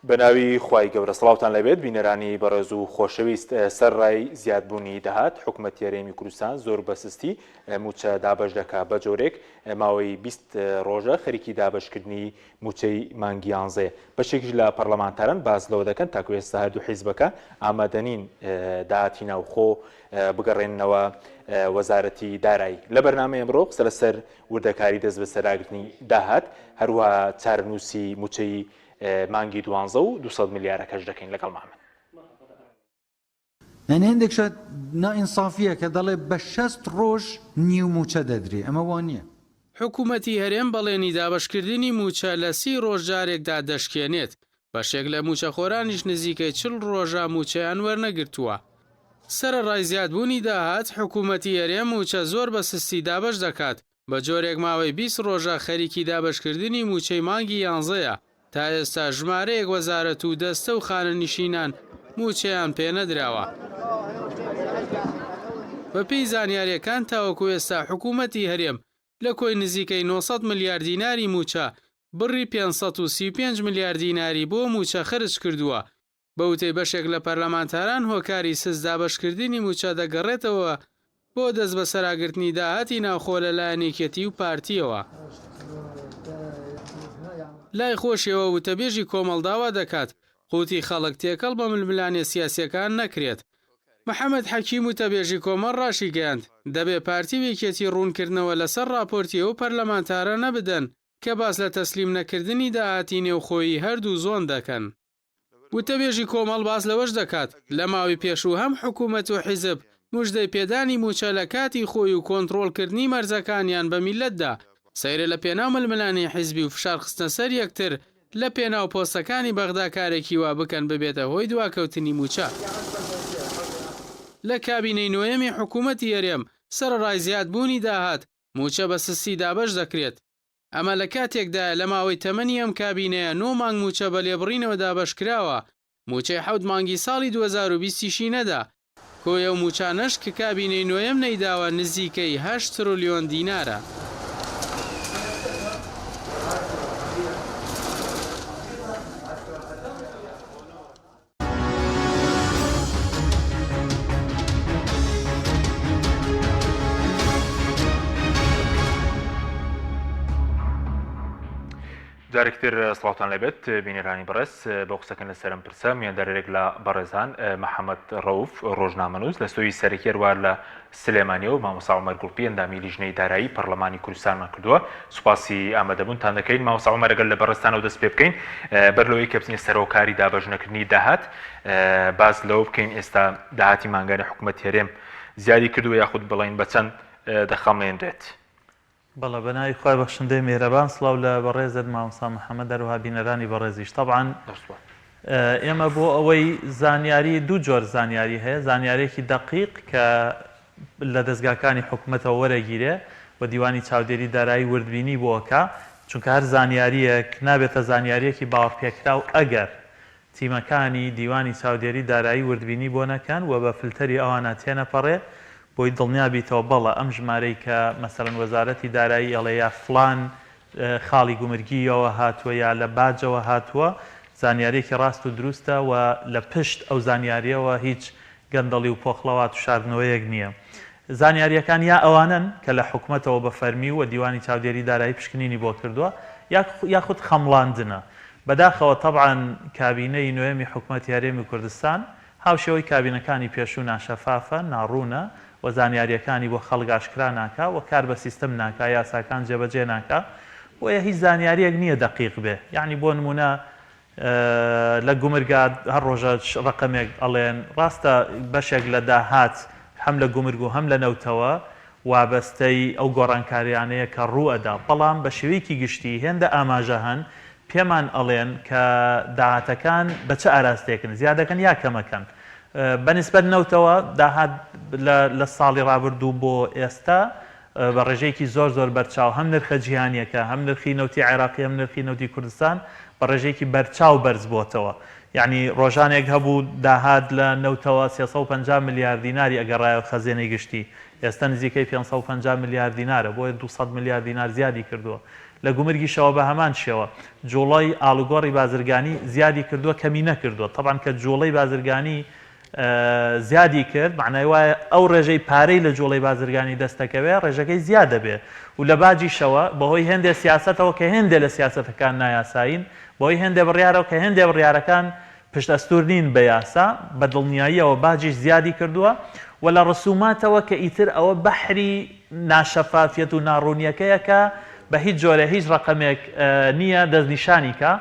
بەناوی خوای گەورە سڵاوتان لەبێت بینەرانی بەڕێز و خۆشەویست سەرڕای زیادبوونی دەهات حکوومەت هەرێمی کوردستان زۆر بەسستی موچە دابەش دەکات بە جۆرێک ماوەی 20 ڕۆژە خەریکی دابشکردنی موچەی مانگی 11 بەشێکیش لە پەرلەمانتاران باز لەوە دەکەن تاکو ئێستا هەردوو حیزبەکە ئامادەنین داهاتی ناوخۆ بگەڕێنەوە وەزارەتی دارایی لە بەرنامەی ئەمڕۆ قسە لەسەر وردەکاری دەست بە سەراگرتنی داهات هەروەها چارەنووسی موچەی مانگی 12 و 200 میلیارەکەش دەکەین لەگەڵ مامن. هەندێک شت نائینسافیە کە دەڵێ بە 60 ڕۆژ نیو موچە دەدرێ ئەمە وانە. حکوومەتی هەرێم بەڵێنی دابشکردنی موچە لە 30 ڕۆژ جارێکدا دەشکێنێت بەشێک لە موچەخۆرانیش نزیکەی 40 ڕۆژە موچەیان وەرنەگرتووە. سەرڕای زیادبوونی داهات حکوومەتی هەرێم موچە زۆر بە سستی دابش دەکات بە جۆرێک ماوەی 20 ڕۆژە خەریکی دابشکردنی موچەی مانگی 11 تا ئێستا ژمارەیەک وەزارەت و دەستە و خانەنشینان موچەیان پێ نەدراوە. بەپێی زانیاریەکان تاوەکو ئێستا حکوومەتی هەرێم لە کۆی نزیکەی 900 میلیارد دیناری موچە بڕی 535 میلیارد دیناری بۆ موچە خرج کردووە. بەوتەی بەشێک لە پەرلەمانتاران هۆکاری سز دابشکردنی موچە دەگەڕێتەوە بۆ دەست بە سەراگرتنی داهاتی ناوخۆ لەلایەنێکیەتی و پارتیەوە. لای خۆشیەوە وتەبێژی کۆمەڵداوا دەکات قوتی خەڵک تێکەڵ بە ململانێ سیاسیەکان نەکرێت. محەممەد حەکیم وتەبێژی کۆمەڵ ڕاشی گەیاند دەبێ پارتی وێکێتی ڕوونکردنەوە لەسەر راپۆرتیە و پەرلەمانتارە نەبدەن کە باس لە تەسلیم نەکردنی داهاتی نێوخۆیی هەردوو زۆن دەکەن. وتەبێژی کۆمەڵ باس لەوەش دەکات لە ماوەی پێشوو هەم حکوومەت و حیزب موژدەی پێدانی موچە لە کاتی خۆی و کۆنتڕۆڵکردنی مەرزەکانیان بە میلەتدا سەیرە لە پێناو ململانی حیزبی و فشار خستنە سەر یەکتر لە پێناو پۆستەکانی بەغدا کارێکی وا بکەن ببێتە هۆی دواکەوتنی موچە. لە کابینەی نوێمی حکوومەتی هەرێم سەرڕای زیادبوونی داهات موچە بە سستی دابش دەکرێت. ئەمە لە کاتێکدا لە ماوەی تەمەنی ئەم کابینەیە 9 مانگ موچە بە لێبڕینەوە دابشکراوە موچەی 7 مانگی ساڵی 2020 نەدا کۆیە و موچانەش کە کابینەی نوێم نەیداوە نزیکەی 8 تریلیۆن دینارە. جارێکتر سڵاوتان لەبێت بینەرانی بەڕێز بە قسەکەن لەسەرم پرسە میاندارێک لە بەڕێزان محەممەد ڕەوف ڕۆژنامەنووس لە سۆی سەرکێروار لە سلێمانیە و مامۆستا عومەر گوڵپی ئەندامی لیژنەی دارایی پەرلەمانی کوردستانمان کردووە. سوپاسی ئامادەبوونتان دەکەین مامۆستا عومەر ئەگەر لە بەڕێستانەوە دەست پێ بکەین بەرلەوەی کە بچینە سەرۆکاری دابەژنەکردنی داهات باز لەوە بکەین ئێستا داهاتی مانگانی حکوومەت هەرێم زیادی کردووە یاخود بڵین بە چەند دەخەمێنرێت. بەڵە بەناوی خوای بەخشندەی مێرەبان سڵاو لە بەڕێزت مامۆستا محەممەد هەروەها بینەرانی بەڕێزیش. طبعاً ئێمە بۆ ئەوەی زانیاری دوو جۆر زانیاری هەیە زانیارێکی دەقیق کە لە دەستگاکانی حکوومەتەوە وەرەگیرێ و دیوانی چاودێری دارایی وردبینی بۆکە چونکە هەر زانیاریەک نابێتە زانیاریەکی باوەڕپێکرا و ئەگەر تیمەکانی دیوانی چاودێری دارایی وردبینی بۆ نەکەن و بە فلتەری ئەوانە تێنەپەڕێ بۆی دڵنیابیتەوە بەڵە ئەم ژمارەی کە مەسەڵەن وەزارەتی دارایی ئەڵێ یا فڵان خاڵی گومرگیەوە هاتووە یا لە باجەوە هاتووە زانیارێکی ڕاست و دروستە و لە پشت ئەو زانیاریەوە هیچ گەندەڵی و پۆخڵەوات و شاردنەوەیەک نییە. زانیاریەکان یا ئەوانن کە لە حکوومەتەوە بە فەرمی و دیوانی چاودێری دارایی پشکنینی بۆ کردووە یاخود خەمڵاندنە. بەداخەوە طبعاً کابینەی نوێمی حکوومەتی هەرێمی کوردستان هاوشێوەی کابینەکانی پێشوو ناشەفافە ناڕوونە و زانیاریەکانی بۆ خەڵک ئاشکرا ناکا و کار بە سیستەم ناکا یاساکان جێبەجێ ناکا بۆیە هیچ زانیاریەک نییە دەقیق بێ. یعنی بۆ نمونە لە گومرگات هەر ڕۆژە ڕقەمێک ئەڵێن ڕاستە بەشێک لە داهات هەم لە گومرگ و هەم لە نەوتەوە وابەستەی ئەو گۆڕانکاریانەیە کە ڕوئەدا بەڵام بە شێوەیەکی گشتی هێندە ئاماژە هەن پێمان ئەڵێن کە داهاتەکان بە چه ئاراستێکن زیادەکەن یا کەمەکەن. بەنسبەت نەوتەوە داهات لە ساڵی ڕابردوو بۆ ئێستا بە ڕێژەیەکی زۆر زۆر بەرچاو هەم نرخە جیهانیەکە هەم نرخی نەوتی عێراقی هەم نرخی نەوتی کوردستان بە ڕێژەیەکی بەرچاو بەرز بۆتەوە. یعنی ڕۆژانێک هەبوو داهات لە نەوتەوە 350 میلیارد دیناری ئەگەڕایە خەزێنەی گشتی ئێستا نزیکەی 550 میلیارد دینارە بۆیە 200 میلیارد دینار زیادی کردووە. لە گومرگیشەوە بە هەمان شێوە جوڵەی ئاڵوگۆڕی بازرگانی زیادی کردووە کەمی نەکردووە طبعاً کە جوڵەی بازرگانی زیادی کرد معنای وایە ئەو ڕێژەی پارەی لە جوڵەی بازرگانی دەستەکەوێ ڕێژەکەی زیاد دەبێ و لە باجیشەوە بەهۆی هێندێک سیاسەتەوە کە هێندێک لە سیاسەتەکان نایاساین بۆی هێندێک بڕیارەوە کە هێندێک بڕیارەکان پشتەستور نین بە یاسا بە دڵنیاییەوە باجیش زیادی کردووە و لە ڕسوماتەوە کە ئیتر ئەوە بەحری ناشەفافیەت و ناڕوونیەکەیەکە بە هیچ جۆرە هیچ ڕقەمێک نییە دەستنیشانی کە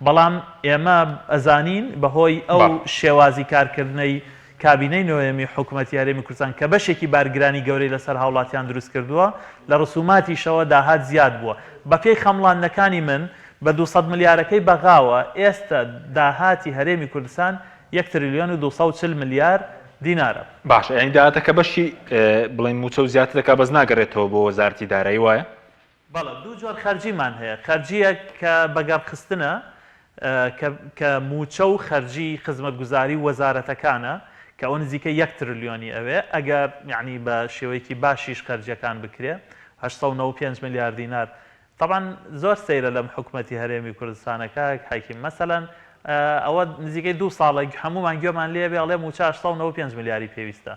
بەڵام ئێمە ئەزانین بەهۆی ئەو شێوازی کارکردنەی کابینەی نوێمی حکوومەتی هەرێمی کوردستان کە بەشێکی بارگرانی گەورەی لەسەر هاوڵاتیان دروست کردووە لە ڕسوماتیشەوە داهات زیاد بووە بە پێی خەمڵاندنەکانی من بە 200 ملیارەکەی بەغاوە ئێستا داهاتی هەرێمی کوردستان 1 تریلیۆن و 240 ملیار دینارە باشە یعنی داهاتەکە بەشی بڵین موچە و زیاتر دەکا بەس ناگەڕێتەوە بۆ وەزارەتی دارایی وایە بەڵێ دوو جۆر خەرجیمان هەیە خەرجیە کە بەگەڕخستنە کە موچە و خەرجی خزمەتگوزاری وەزارەتەکانە کە ئەو نزیکە 1 تریلیۆنی ئەوێ ئەگەر یعنی بە شێوەیەکی باشیش خەرجیەکان بکرێ 895 ملیار دینار طبعا زۆر سەیرە لەم حکوومەتی هەرێمی کوردستانەکە حاکیم مەسەلەن ئەوە نزیکەی 2 ساڵێک هەمومان گوێمان لێ بێ ئەڵێ موچە 895 ملیاری پێویستە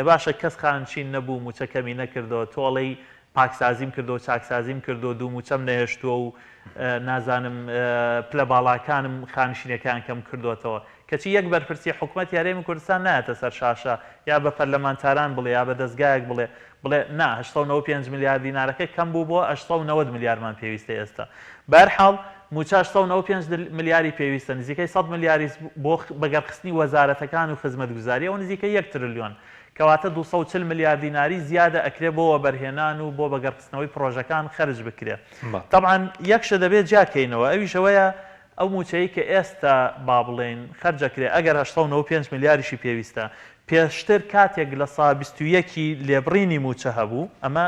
باشە کەس خانچین نەبوو موچە کەمی نەکردەوە تۆڵەی پاکسازیم کردو چاکسازیم کردو دوو موچەم نەهێشتووە و نازانم پلە باڵاکانم خانشینەکان کەم کردوێتەوە کەچی یەک بەرپرسی حکوومەتی هەرێمی کوردستان نایەتە سەر شاشە یا بە پەرلەمانتاران بڵێ یا بە دەستگایەک بڵێ نا 895 ملیار دینارەکە کەم بوو بۆ 890 ملیارمان پێویستە ئێستا بەرحاڵ موچە 895 ملیاری پێویستە نزیکەی 100 ملیاری بۆ بەگەڕخستنی وەزارەتەکان و خزمەتگوزاری ئەو نزیکە 1 تریلیۆن کەواتە 240 ملیار دیناری زیادە ئەکرێ بۆ بەرهێنان و بۆ بەگەڕخستنەوەی پرۆژەکان خەرج بکرێ طبعا یەکشە دەبێت جاکەینەوە ئەویشەوەیە ئەو موچەیە کە ئێستا با بڵێن خەرجەکرێ ئەگەر 895 ملیاریشی پێویستە پێشتر کاتێک لە سا 21 لێبڕینی موچە هەبوو ئەمە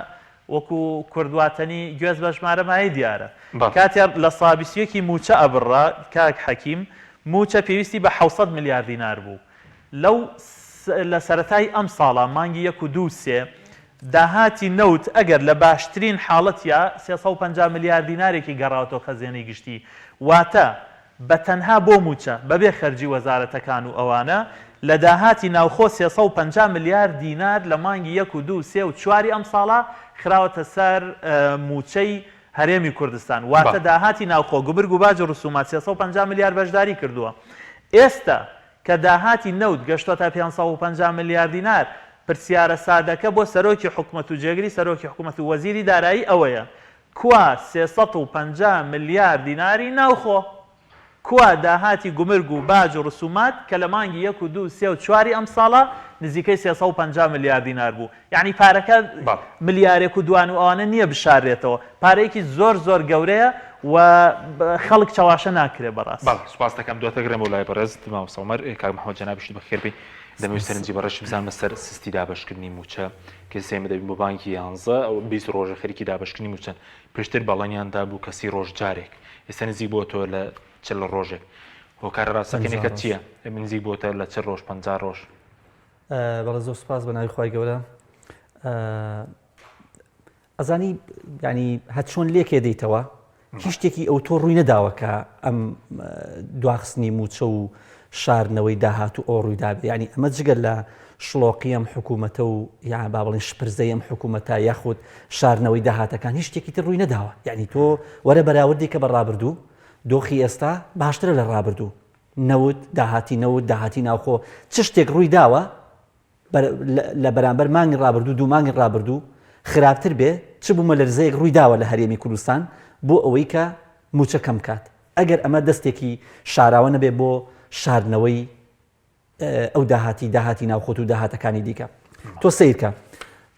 وەکو کوردواتنی گوێز بە ژمارەمایی دیارە کاتێک لە سا 21 موچە ئەبڕا کاک حەکیم موچە پێویستی بە 600 ملیار دینار بوو لەو لە سەرەتای ئەم ساڵە مانگی 1 و 2 3 داهاتی نەوت ئەگەر لە باشترین حاڵەتە 350 ملیار دینارێکی گەڕاوەتەوە خەزێنەی گشتی واتە بە تەنها بۆ موچە بەبێ خەرجی وەزارەتەکان و ئەوانە لە داهاتی ناوخۆ 350 ملیار دینار لە مانگی 1 و 2 3 و 4 ئەم ساڵە خراوەتە سەر موچەی هەرێمی کوردستان واتە داهاتی ناوخۆ گوبرگ و باج و ڕسومات 350 ملیار بەشداری کردووە ئێستا کە داهاتی نەوت گەشتۆ تا 550 ملیار دینار پرسیارە سادەکە بۆ سەرۆکی حکوومەت و جێگری سەرۆکی حکوومەت و وەزیری دارایی ئەوەیە کوا 350 ملیار دیناری ناوخۆ کوا داهاتی گومرگ و باج و ڕسومات کە لە مانگی 1 و 2 3 و 4 ئەم ساڵە نزیکەی 350 ملیار دینار بوو یعنی پارەکە ملیارێک و دوان و ئەوانە نییە بشارێتەوە پارەیەکی زۆر زۆر گەورەیە و خەڵک چاواشە ناکرێ بەڕاست سوپاس دەکەم دواتە گرم و لای بەڕێز ماوە سەومەر کاک محەممەد جەنابیشت بەخێربی دەمەوێت سەرنجی بەڕێش بزانمە سەر سستی دابەشکردنی موچە کە سێمە دەبین بۆ بانکی 11 ئەو 20 ڕۆژە خەریکی دابەشکردنی موچەن پێشتر باڵەنیاندا بوو کەسی ڕۆژ جارێک ئێستا نزیک بۆ تۆ لە چل ڕۆژێک هۆکارە ڕاستەکەنێکە چییە نزیک بۆتە لە چ ڕۆژ 50 ڕۆژ بەڵێ زۆر سپاس بە ناوی خی گەورە ئەزانی ینی هەت چۆن لێکێ دەیتەوە هیچ شتێکی ئەو تۆ ڕووی نەداوە کە ئەم دواخستنی موچە و شارنەوەی داهات و ئەو ڕوویدابێ ینی ئەمە جگەر لە شڵۆقی ئەم حکوومەتە و یا با بڵێن شپرزەی ئەم حکوومەتە یاخود شارنەوەی داهاتەکان هیچ شتێکی تر ڕووی نەداوە یعنی تۆ وەرە بەراوردی کە بە ڕابردوو دۆخی ئێستا باشترە لە ڕابردوو نەوت داهاتی ناوخۆ چ شتێک ڕووی داوە لە بەرامبەر مانگی ڕابردوو دوو مانگی ڕابردوو خراپتر بێ چ بوومە لەرزەیەک ڕووی داوە لە هەرێمی کوردستان بۆ ئەوەی کە موچە کەم کات ئەگەر ئەمە دەستێکی شاراوە نەبێ بۆ شاردنەوەی ئەو داهاتی ناوخۆت و داهاتەکانی دیکە تۆ سیرکە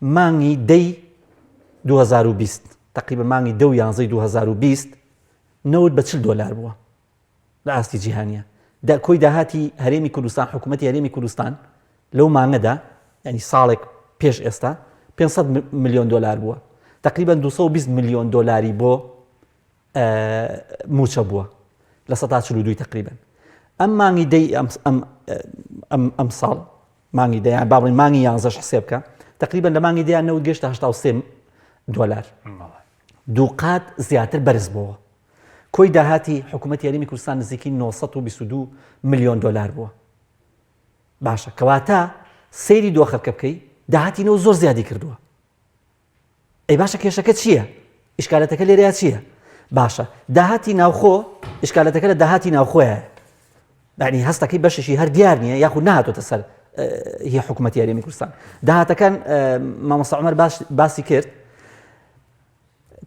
مانگی دەی 2020 تقریبا مانگی 11 2020 نەوت بە $40 بووە لە ئاستی جیهانیە کۆی داهاتی هەرێمی کوردستان حکوومەتی هەرێمی کوردستان لەو مانگەدا ینی ساڵێک پێش ئێستا $500 ملیۆن بووە تقریبا $220 ملیۆن بۆ موچە بووە لە 142 تقریبا ئەم مانگی دەی ئەم ساڵ مانگی دەیان با بڵێن مانگی 11 حسێب بکە تقریبا لە مانگی دەیان نەوت گەشتە $83 دووقات زیاتر بەرز بووە. کۆی داهاتی حکوومەت یاریمی کوردستان نزیکی 922 میلیۆن دلار بووە. باشە کەواتە سەیری دۆخەکە بکەی داهاتینەوە زۆر زیادی کردووە. ئەی باشە کێشەکە چییە؟ ئیشکالەتەکە لێرەیە چییە؟ باشە داهاتی ناوخۆ ئیشکالەتەکە لە داهاتی ناوخۆیە. یعنی هەستەکەی بەششی هەر دیار نییە یاخود نهاتۆتە سەر هی حکوومەت یاریمی کوردستان. داهاتەکان مامۆستا عومەر باسی کرد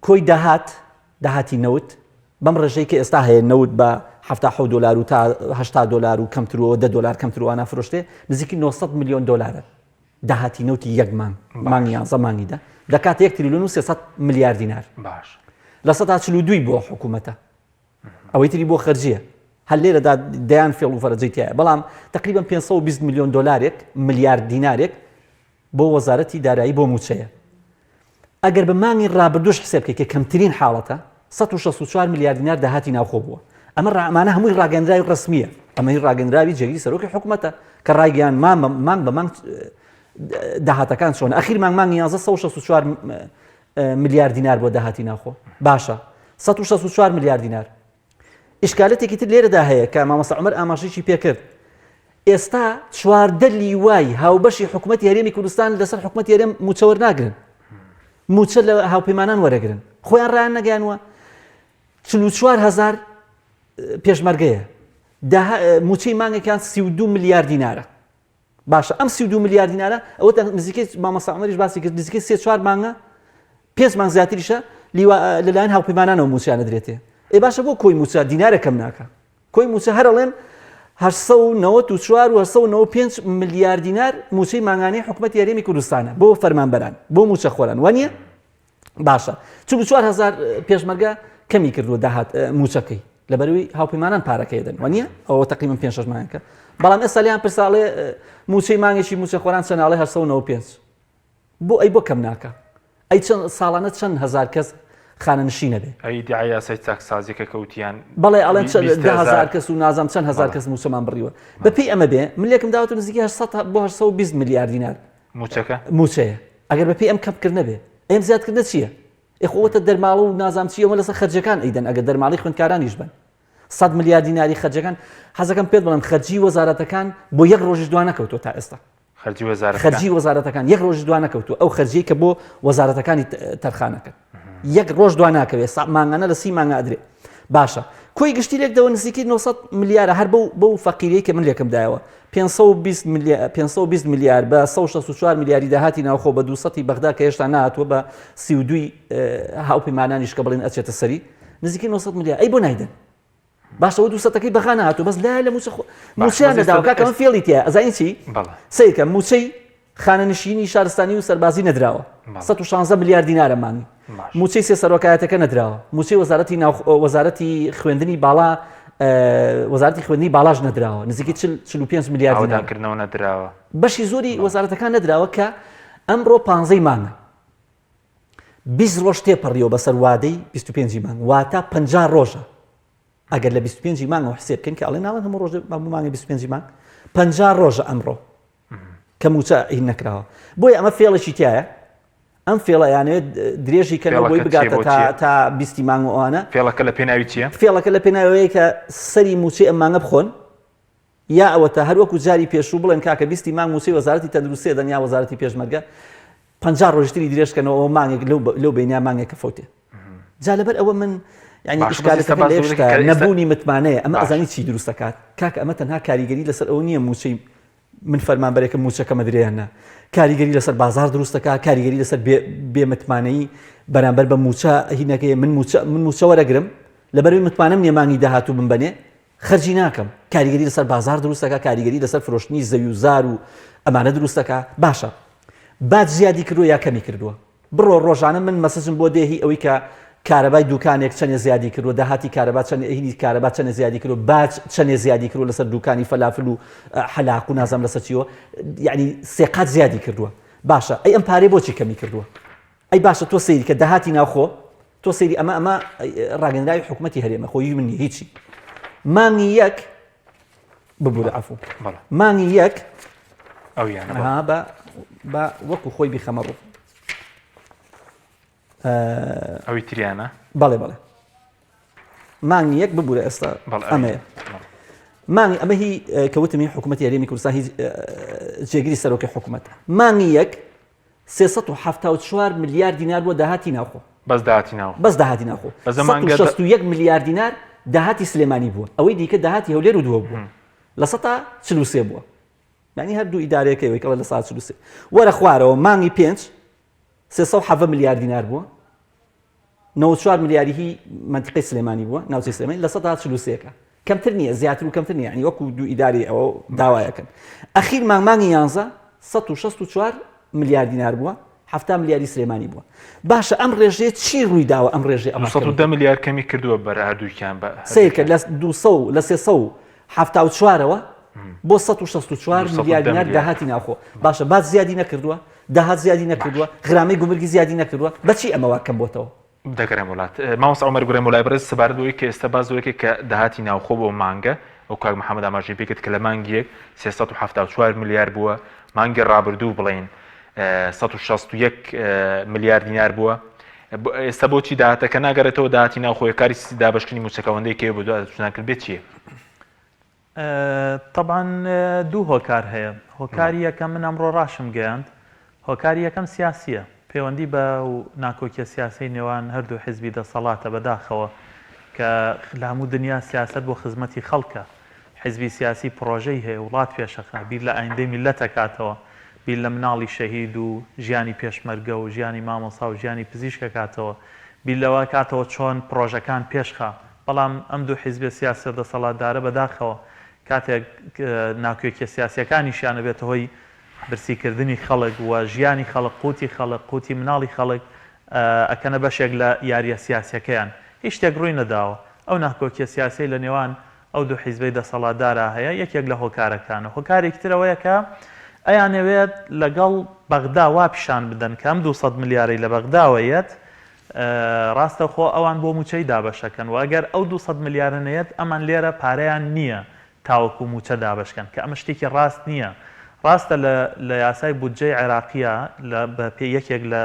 کۆی داهاتی نەوت بەم ڕێژەی کە ئێستا هەیە نەوت بە 77 دلار و تا 80 دلار و کەمترەوە 10 دلار کەمترەوە نافرۆشتێ نزیکی 900 میلیۆن دلارە داهاتی نەوتی یەک مانگی 11 مانگیدا دەکات 1 تریلیۆن و 300 میلیارد دینار باش لە 142 بۆ حکوومەتە ئەوەی تری بۆ خەرجیە هەر لێرەدا دەیان فێڵ و فەرجەی تایە بەڵام تقریبا 520 میلیۆن دلارێک میلیارد دینارێک بۆ وەزارەتی دارایی بۆ موچەیە. ئەگەر بە مانگی ڕابردوش حساب بکەیت کە کەمترین حاڵەتە 164 میلیارد دینار داهاتی ناوخۆ بووە. ئەمە ڕامانە هەمووی ڕاگەندراوی ڕسمیە ئەمەی ڕاگەندراوی جێگیری سەرۆکی حکوومەتە کە ڕایگەیان مانگ بە مانگ داهاتەکان چۆن ئەخیر مانگی 164 میلیارد دینار بۆ داهاتی ناوخۆ باشە 164 میلیارد دینار. ئیشکالەتێکی تر لێرەدا هەیە کە مامۆستا عومەر ئاماژەیەکی پێکرد ئێستا 14 لیوای هاوبەشی حکوومەت یاریمی کوردستان لەسەر حکوومەت یاریێم موچە وەرناگرن موچە لە هاوپەیمانان وەرەگرن خۆیان ڕایان نەگەیانوە 44,000 پێشمەرگەیە موچەی مانگێکیان 32 میلیارد دینارە باشە ئەم 32 میلیارد دینارە ئەوە نزیکەی مامۆستا عومەریش باسی کرد نزیکەی 3-4 مانگە 5 مانگ زیاتریشە لەلایەن هاوپەیمانانەوە موچیانە درێتێ. ئێ باشە بۆ کۆی موچە دینارەکەم ناکە کۆی موچە هەرەڵێن 894 و 895 میلیارد دینار موچەی مانگانەی حکوومەت یاریێمی کوردستانە بۆ فەرمانبەران بۆ موچە خۆران وانە باشە 44,000 پێشمەرگە کەمی کردووە داهات موچەکەی لەبەروی هاوپەیمانان پارەکەی دەن وانە ئەوە تقریبا 5-6 مانگەکە بەڵام ئێستا لیان پرساڵێ موچەی مانگێکی موچە خۆران چەناڵێ 895 بۆ ئەی بۆ کەم ناکە ئەی چەند ساڵانە چەند هزار کەس خانە نشینە بێ ئەی دیعایاسای چاکسازیەکە کەوتیان بەڵێ ئەڵێن 10,000 کەس و نازام چەند هزار کەس موچەمان بڕیوە بەپی ئەمە بێ من لێکم داوەتە نزیکی 800 بۆ 820 میلیارد دینار موچەیە ئەگەر بەپی ئەم کەمکردنە بێ ئەم زیادکردنە چییە؟ ئێخۆوەتە دەرماڵە و نازام چیەوە لەسەر خەرجەکان ئەیدەن ئەگەر دەرماڵی خوێندکارانیش بن 100 میلیارد دیناری خەرجەکان حەزەکەم پێت بڵێم خەرجی وەزارەتەکان بۆ یەک ڕۆژش دوان نەکەوتوە تا ئێستا خەرجی وەزارەتەکان یەک ڕۆژ دوان نەکەوتووە ئەو خەرجی کە بۆ وەزارەتەکانی تەرخانەکە یەک ڕۆژ دوان ناکەوێت مانگانە لە 30 مانگە ئەدرێ باشە کۆی گشتی لێکدەوە نزیکی 900 میلیارە هەر بەو فەقیرەی کە من لێکم دایەوە 520 میلیارد بە 164 میلیاری داهاتی ناوخۆ بە 200 بەغدا کە هێشتا نهاتووە بە 32 هاوپەیمانانیش کە بڵێن ئەچێتە سەری نزیکی 900 میلیارد ئەی بۆ نایدەن باشەوە 200ەکەی بەغا نهاتوو بەس لای لە موچیان نەداوە کاکە من فێڵی تایە ئەزانی چی سەیرکە موچەی خانەنشینی شارستانی و سەربازی نەدراوە 116 میلیارد دینارە مانگی موچەی سێ سەرۆکایەتەکە نەدراوە موچەی وەزارەتی خوێندنی باڵا وەزارەتی خوێندنی باڵاش نەدراوە نزیکی 45 میلیارد دینارکردنەوە نەدراوە بەشی زۆری وەزارەتەکان نەدراوە کە ئەمڕۆ 15 مانگە 20 ڕۆژ تێپەڕیەوە بەسەر وادەی 25 مانگ واتە 50 ڕۆژە ئەگەر لە 25 مانگەوە حسێب بکەین کە ئەڵێ ناڵێن هەموو ڕۆژ مانگی 25 مانگ 50 ڕۆژە ئەمڕۆ کە موچە هین نەکراوە بۆیە ئەمە فێڵێکی تایە ئەم فێڵە یانەوێت درێژی کەنەوە بۆی بگاتە تا 20 مانگ ئەوانە فێڵەکە لە پێناوی چییە؟ فێڵەکە لە پێناوەیە کە سەری موچەی ئەم مانگە بخۆن یا ئەوەتە هەروەکو جاری پێشوو بڵێن کاکە 20 مانگ موچەی وەزارەتی تەندروستی دەن یا وەزارەتی پێشمەرگە 50 ڕۆژتری درێژکەنەوە مانگێک لەو بینیا مانگێکە فەوتێ جا لەبەر ئەوە من یعنی ئیشکالەکە لێشتا نەبوونی متمانەیە ئەمە ئەزانی چی دروست دەکات کاکە ئەمە تەنها کاریگەری لەسەر ئەوە نییە موچەی من فەرمانبەرێکم موچەکەمە درێنە کاریگەری لەسەر بازار دروست دەکات کاریگەری لەسەر بێمتمانەی بەرامبەر بە موچە هینەکەی من موچە وەرەگرم لەبەروی متمانەم نییە مانگی داهاتوو بمبەنێ خەرجی ناکەم کاریگەری لەسەر بازار دروست دەکات کاریگەری لەسەر فرۆشتنی زەوی و زار و ئەمانە دروست دەکات باشە بعد زیادی کردووە یا کەمی کردووە بڕۆ ڕۆژانە من مەسەجم بۆ دێهی ئەوەی کە کارەبای دوکانێک چەندێ زیادی کردووە داهاتی کارەبا هینی کارەبا چەندێ زیادی کردو باج چەندێ زیادی کردو لەسەر دوکانی فەلافل و حەلاق و نازام لەسەر چیەوە یعنی سێقات زیادی کردووە باشە ئەی ئەم پارەی بۆچی کەمی کردووە ئەی باشە تۆ سەیری کە داهاتی ناوخۆ تۆ سەیری ئەمە ڕاگەندراوی حکوومەتی هەرێمە خۆی منی هیچی مانگی یەک ببوورە عەفوو مانگی یەک ئەویانە بە وەکو خۆی بیخەمە ڕوو ئەوی تریانە بەڵێ بەڵێ مانگی یەک ببوورە ئێستا ئەمەیە مانگی ئەمە هی کەوتمی حکوومەتی هەرێمی کوردستان هیچ جێگیری سەرۆکی حکوومەتە مانگی یەک 374 ملیار دینار بۆ داهاتی ناوخۆ بەس داهاتی ناو بەس داهاتی ناوخۆ 161 ملیار دینار داهاتی سلێمانی بووە ئەوەی دیکە داهاتی هەولێر و دووە بووە لە 143 بووە یعنی هەردوو ئیدارەیەکەوەی کەڵە لە 143 وەرە خوارەوە مانگی 5 307 ملیار دینار بووە 94 ملیاری هی منطقەی سلێمانی بووە ناوچەی سلێمانی لە 143کە کەمتر نییە زیاتر و کەمتر نییە یعنی وەکو دوو ئیداری ئەوە داوایەکەن ئەخیر مانگی 11 164 ملیار دینار بووە 7 ملیاری سلێمانی بووە باشە ئەم ڕێژەیە چی ڕووی داوە ئەم ڕێژەیە 210 ملیار کەمی کردووە بەر هەردووکیان بە سیرکە لە 374ەوە بۆ 164 ملیار دینار داهاتی ناوخۆ باشە باز زیادی نەکردووە داهات زیادی نەکردووە غرامەی گومرگی زیادی نەکردووە بەچی ئەمەوە کەم بۆتەوە دەگەڕێم وڵات مامۆستا عومەر گورێ مولای بەڕێز سەبارەتەوەی کە ئێستا باز زۆرێکی کە داهاتی ناوخۆ بۆ مانگە ئەو کاک محەممەد ئاماژەی پێکرد کە لە مانگیەک 374 ملیار بووە مانگی ڕابردوو بڵێن 161 ملیار دینار بووە ئێستا بۆچی داهاتەکە ناگەڕێتەوە داهاتی ناوخۆی کاری دابشکردنی موچەکەوەندەی کێ بۆ دواتچونان بێت چییە؟ طبعا دوو هۆکار هەیە هۆکاری یەکەم من ئەمڕۆ ڕاشم گەیاند هۆکاری یەکەم سیاسیە پەیوەندی بە ناکۆکیە سیاسی نێوان هەردوو حیزبی دەسەڵاتە بەداخەوە کە لە هەموو دنیا سیاست بۆ خزمەتی خەڵکە حیزبی سیاسی پرۆژەی هەیە وڵات پێشەخە بیر لە ئایندەی میلەتە کاتەوە بیر لە مناڵی شەهید و ژیانی پێشمەرگە و ژیانی مامۆستا و ژیانی پزیشکە کاتەوە بیر لەوە کاتەوە چۆن پرۆژەکان پێشخە بەڵام ئەم دوو حیزبی سیاسی دەسەڵاتدارە بەداخەوە کاتێک ناکۆکیە سیاسیەکانیشیانە بێت هۆی برسیکردنی خەڵک و ژیانی خەڵک قوتی خەڵک قوتی مناڵی خەڵک ئەکەنە بەشێک لە یاریە سیاسیەکەیان هیچ شتێک ڕووی نەداوە ئەو ناکۆکیە سیاسی لە نێوان ئەو دوو حیزبەی دەسەڵاتدارە هەیە یەکێک لە هۆکارەکانە هۆکارێکی ترەوەیە کە ئەیانەوێت لەگەڵ بەغدا وا پیشان بدەن کە ئەم 200 ملیارەی لە بەغداوەیەت ڕاستەخۆ ئەوان بۆ موچەی دابەشەکەن و ئەگەر ئەو 200 ملیارەنەیەت ئەمان لێرە پارەیان نییە تاوەکو موچە دابشکەن کە ئەمە شتێکی ڕاست نییە ڕاستە لە یاسای بودجەی عێراقیە بە پێ یەکێک لە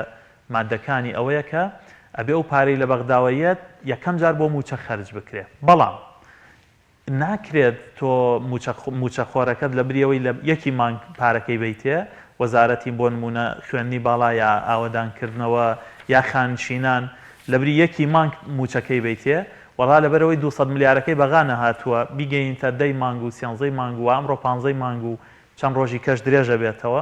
مادەکانی ئەوەیە کە ئەبێ ئەو پارەی لە بەغداوەیەت یەکەم جار بۆ موچە خەرج بکرێ بەڵام ناکرێت تۆ موچەخۆرەکەت لە بریەوەی لە یەکی مانگ پارەکەی بیتێ وەزارەتی بۆ نمونە خوێندنی باڵا یا ئاوەدانکردنەوە یا خانشینان لە بری یەکی مانگ موچەکەی بیتێ وەڵا لەبەرەوەی 200 ملیارەکەی بەغانە هاتووە بیگەینتە 10 مانگ و 13 مانگ و ئەمڕۆ 15 مانگ و چەند ڕۆژی کەش درێژە بێتەوە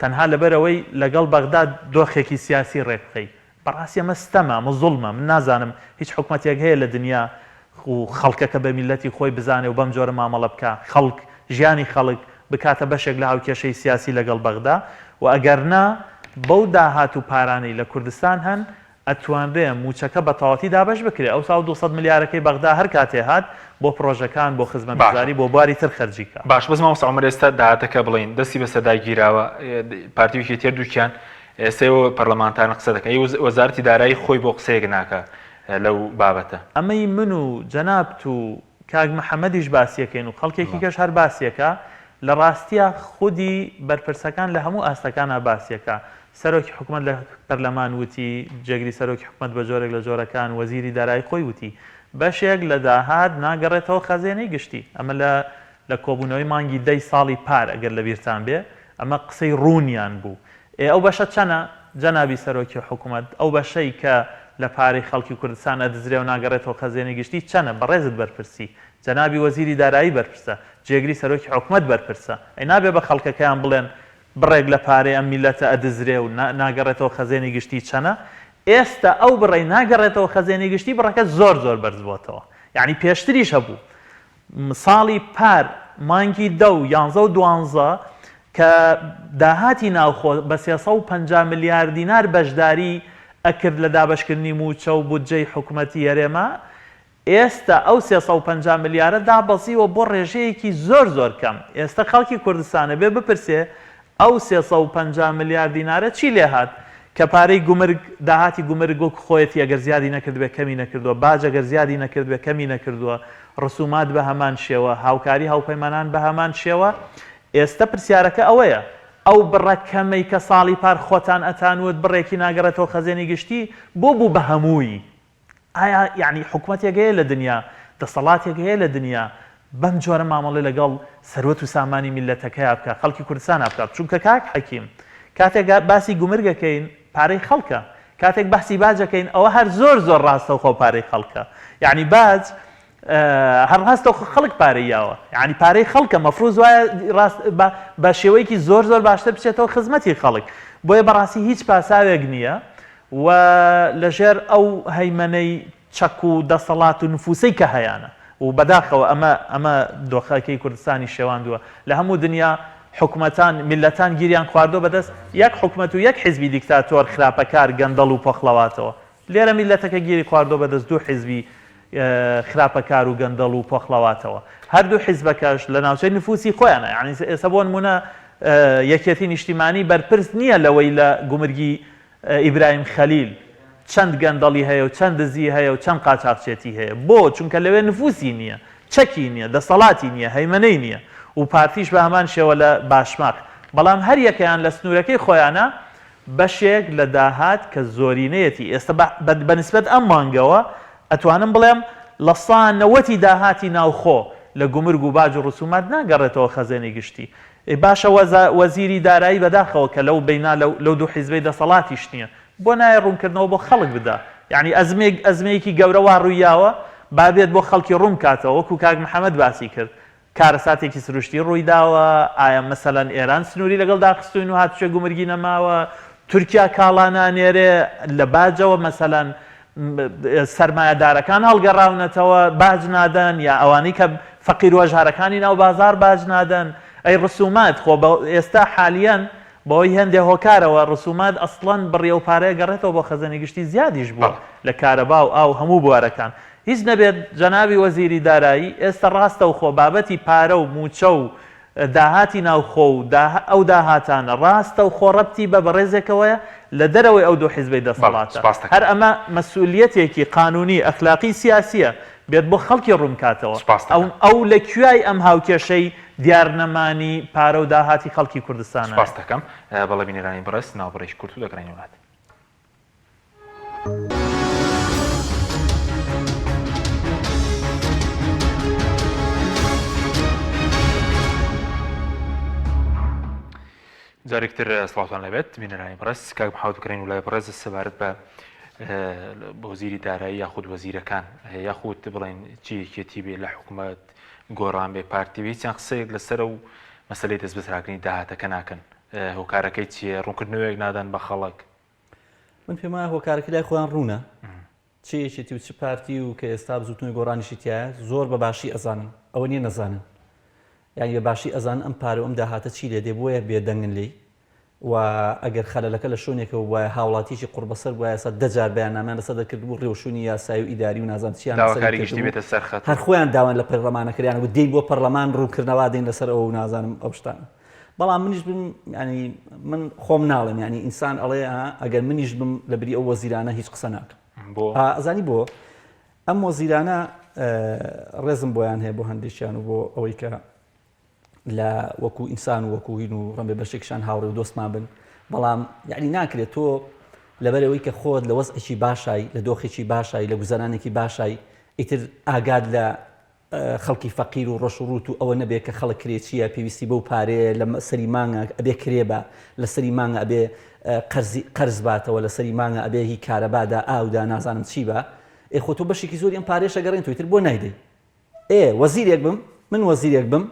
تەنها لەبەرەوەی لەگەڵ بەغدا دۆخێکی سیاسی ڕێبخەی بەڕاستی ئەمە ستەمە ئەمە زوڵمە من نازانم هیچ حکومەتێک هەیە لە دنیا و خەڵکەکە بە میلەتی خۆی بزانێ و بەم جۆرە مامەڵە بکە خەڵک ژیانی خەڵک بکاتە بەشێک لە هاوکێشەی سیاسی لەگەڵ بەغدا و ئەگەرنا بەو داهات و پارانەی لە کوردستان هەن ئەتوانرێ موچەکە بە تەواوەتی دابش بکرێ ئەو ساڵ 200 ملیارەکەی بەغدا هەر کاتێ هات بۆ پرۆژەکان بۆ خزمەتگوزاری بۆ بواری تر خەرجیکە باش بەس مامۆستا عومەر ئێستا داهاتەکە بڵین دەستی بە سەداگیراوە پارتیویەکی تێر دووکیان ئێستەوە پەرلەمانتارن قسە دەکەن وەزارەتی دارایی خۆی بۆ قسەیەک ناکە لەو بابەتە ئەمەی من و جەنابت و کاک محەممەدیش باسیەکەین و خەڵکێکی کەش هەر باسیەکە لە ڕاستیە خودی بەرپرسەکان لە هەموو ئاستەکانە باسیەکە سەرۆکی حکومەت لە پەرلەمان وتی جێگری سەرۆکی حکومەت بە جۆرێک لە جۆرەکان وەزیری دارایی خۆی وتی بەشێک لە داهات ناگەڕێتەوە خەزێنەی گشتی ئەمە لە کۆبوونەوەی مانگی 10 ساڵی پار ئەگەر لە بیرتان بێ ئەمە قسەی ڕوونیان بوو ئەو بەشە چەنە جەنابی سەرۆکی حکومەت ئەو بەشەی کە لە پارەی خەڵکی کوردستان ئەدزرێ و ناگەڕێتەوە خەزێنەی گشتی چەنە بەڕێزت بەرپرسی جەنابی وەزیری دارایی بەرپرسە جێگری سەرۆکی حکومەت بەرپرسە ئەی نابێ بە خەڵکەکەیان بڵێن بڕێک لە پارەی ئەم میلەتە ئەدزرێ و ناگەڕێتەوە خەزێنی گشتی چەنە ئێستا ئەو بڕێ ناگەڕێتەوە خەزێنی گشتی بڕەکە زۆر زۆر بەرز بۆتەوە یعنی پێشتریش هەبوو ساڵی پار مانگی 10 و 11 و 12 کە داهاتی ناوخۆ بە 350 ملیار دینار بەشداری ئەکرد لە دابشکردنی موچە و بودجەی حکوومەتی هەرێمە ئێستا ئەو 350 ملیارە دابەزیوە بۆ ڕێژەیەکی زۆر زۆر کەم ئێستا خەڵکی کوردستانە بێ بپرسێ ئەو 350 ملیار دینارە چی لێ هات کە پارەی گومرگ داهاتی گومرگ و خۆیەتی ئەگەر زیادی نەکردوێ کەمی نەکردووە باج ئەگەر زیادی نەکردوێ کەمی نەکردووە ڕسومات بە هەمان شێوە هاوکاری هاوپەیمانان بە هەمان شێوە ئێستا پرسیارەکە ئەوەیە ئەو بڕەکەمەی کە ساڵی پار خۆتان ئەتانوت بڕێکی ناگەڕێتەوە خەزێنی گشتی بۆ بوو بە هەمووی. ئایا یعنی حکوومەتێک هەیە لە دنیا، دەسەڵاتێک هەیە لە دنیا بەم جۆرە مامەڵێ لەگەڵ سەروەت و سامانی میلەتەکەی بکات، خەڵکی کوردستان بکات؟ چونکە کاک حەکیم کاتێک باسی گومرگەکەین پارەی خەڵکە، کاتێک باسی باجەکەین ئەوە هەر زۆر زۆر ڕاستەوخۆ پارەی خەڵکە. یعنی باج هەر ڕاستەوخۆ خەڵک پارەیاوە، یعنی پارەی خەڵکە مەفروض وایە بە شێوەیەکی زۆر زۆر باشتر بچێتەوە خزمەتی خەڵک. بۆیە بەڕاستی هیچ پاساوێک نییە و لەژێر ئەو هەیمەنەی چەک و دەسەڵات و نفوسەی کە هەیەە و بەداخەوە ئەمە دۆخەکەی کوردستانی شێواندووە لە هەموو دنیا حکوومەتان میلەتان گیریان خواردۆ بەدەست یەک حکوومەت و یەک حیزبی دیکتاتۆر خراپەکار گەندەڵ و پۆخڵەواتەوە. لێرە میلەتەکە گیری خواردۆ بەدەست دوو حیزبی خراپەکار و گەندەڵ و پۆخڵەواتەوە. هەردوو حیزبەکەش لە ناوچەی نفوسی خۆیانە، یعنی ئێستا بۆ نمونە یەکێتی نیشتیمانی بەرپرس نییە لەوەی لە گومرگی ئیبراهیم خەلیل چەند گەندەڵی هەیە و چەند دزی هەیە و چەند قاچاقچێتی هەیە. بۆ چونکە لەوێ نفوسی نییە، چەکی نییە، دەسەڵاتی نییە، هەیمەنەی نییە و پارتیش بە هەمان شێوە لە باشماق. بەڵام هەر یەکەیان لە سنوورەکەی خۆیانە بەشێک لە داهات کە زۆرینەیەتی ئێستا بەنسبەت ئەم مانگەوە ئەتوانم بڵێم لە 90% داهاتی ناوخۆ لە گومرگ و باج و ڕسومات ناگەڕێتەوە خەزێنی گشتی. باشە وەزیری دارایی بەداخەوە کە لەو بەینا لەو دوو حیزبەی دەسەڵاتیش نییە بۆ نایە ڕوونکردنەوە بۆ خەڵک بدا. یعنی ئەزمەیەکی گەورە وا ڕوویاوە بابێت بۆ خەڵکی ڕوون کاتەوە وەکو کاک محەممەد باسی کرد کارەساتێکی سروشتی ڕوویداوە. ئایا مەسەلەن ئێران سنووری لەگەڵ داخستوین و هاتوچێ گومرگی نەماوە، تورکیا کاڵانانێرێ لە باجەوە مەسەلەن سەرمایەدارەکان هەڵگەڕاونەتەوە باج نادەن یا ئەوانەی کە فەقیر و هەژارەکانی ناو بازار باج نادەن. ئەی ڕسومات خۆ ئێستا حالیان بەوەی هەندێک هۆکارەوە ڕسومات ئەسڵەن بڕێ و پارەیە گەڕێتەوە بۆ خەزەنی گشتی زیادیش بووە لە کارەبا و ئاو هەموو بوارەکان. هیچ نەبێت جەنابی وەزیری دارایی ئێستا ڕاستە و خۆ بابەتی پارە و موچە و داهاتی ناوخۆ و ئەو داهاتانە ڕاستە و خۆڕەتی بە بەڕێزێکەوەیە لە دەرەوەی ئەو دوو حیزبەی دەسەڵاتە. هەر ئەمە مەسئولیەتێکی قانونی ئەخلاقی سیاسیە بێت بۆ خەڵکی ڕوونکاتەوە. ئەو لە کوێی ئەم هاوکێشەی دیارنەمانی پارە و داهاتی خەڵکی کوردستانە. سپاس دەکەم بەڵێ بینەرانی بەڕێز ناوبڕێژی کورت و دەکرێنی وڵات. جارێکتر سڵاتوان لەبێت بینەرانی بەڕێز کاک محەممەد بکرێن و لای بەڕێز سەبارەت بە وەزیری دارایی یاخود وەزیرەکان یاخود بڵێن چیەکێتی بێ لە حکوومەت گۆڕان بێ پارتی چیان قسەیەک لەسەر و مەسلەی دەست بەسراکردنی داهاتەکە ناکەن هۆکارەکەی چیە ڕوونکردنەوەیەک نادەن بە خەڵک. من پێم وایە هۆکارەکە لای خۆیان ڕوونە چیەکێتی و چ پارتی و کە ئێستا بزوتنەوەی گۆڕانیشی تایە زۆر بە باشی ئەزانن ئەوە نییە نەزانن، یعنی بە باشی ئەزان ئەم پارە ئەم داهاتە چی لێ دێ بۆیە بێدەنگن لێی و ئەگەر خەلەلەکە لە شوێنێکە وایە هاوڵاتیشی قوربەسەر وایە سە دەجار بەیاننامەیان لەسەر دەکرد بوو ڕێوشوونی یاسایی و ئیداری و نازان چیان بێتە سەرخەت هەر خۆیان داوان لە پەرلەمانەکەیان و دێی بۆ پەرلەمان ڕوونکردنەوە دێن لەسەر ئەوە و نازانم ئەو شتانە. بەڵام منیش بم ینی من خۆم ناڵێم ینی ئینسان ئەڵێ ئەگەر منیش بم لەبری ئەو وەزیرانە هیچ قسە ناکەم. ئەزانی بۆ ئەم وەزیرانە ڕێزم بۆیان هەیە بۆ هەندێکیان و بۆ ئەوەی کە لە وەکو ئینسان و وەکو هین و ڕەنبێ بەشێکشان هاوڕێ و دۆستمان بن. بەڵام یعنی ناکرێت تۆ لەبەرەوەی کە خۆت لە وەزعێکی باشایی لە دۆخێکی باشایی لە گوزەرانێکی باشایی ئیتر ئاگاد لە خەڵکی فەقیر و ڕۆژ و ڕوت و ئەوە نەبێت کە خەڵک کرێچیە پێویستی بەو پارەیە لە سەری مانگە ئەبێ کرێبە لە سەری مانگە ئەبێ قەرز باتەوە لە سەری مانگە ئەبێ هی کارەبادا ئاودا نازانم چی بە خۆ تۆ بەشێکی زۆری ئەم پارێشە گەڕێن تۆ ئیتر بۆ نایدەی وەزیرێک بم من وەزیرێک بم